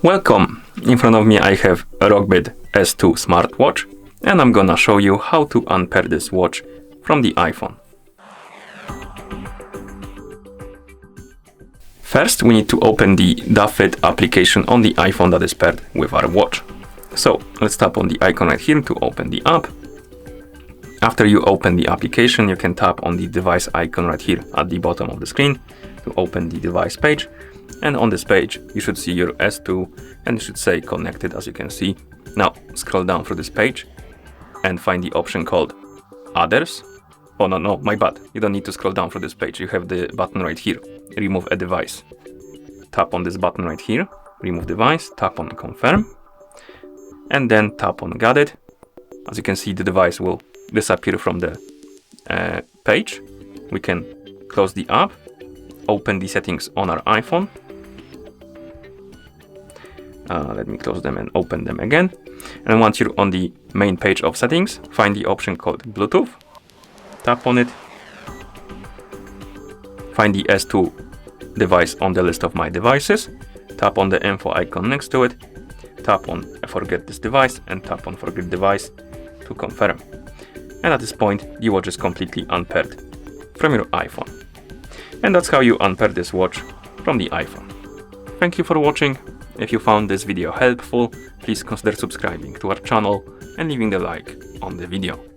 Welcome! In front of me I have a ROGBIT S2 smartwatch, and I'm gonna show you how to unpair this watch from the iPhone. First, we need to open the DAFIT application on the iPhone that is paired with our watch. So let's tap on the icon right here to open the app. After you open the application, you can tap on the device icon right here at the bottom of the screen to open the device page. And on this page, you should see your S2 and it should say connected, as you can see. Now scroll down through this page and find the option called others. Oh no, my bad. You don't need to scroll down through this page. You have the button right here, remove a device. Tap on this button right here, remove device, tap on confirm, and then tap on got it. As you can see, the device will disappear from the page. We can close the app, open the settings on our iPhone. Let me close them and open them again. And once you're on the main page of settings, find the option called Bluetooth. Tap on it. Find the S2 device on the list of my devices. Tap on the info icon next to it. Tap on forget this device and tap on forget device to confirm. And at this point, the watch is completely unpaired from your iPhone. And that's how you unpair this watch from the iPhone. Thank you for watching. If you found this video helpful, please consider subscribing to our channel and leaving a like on the video.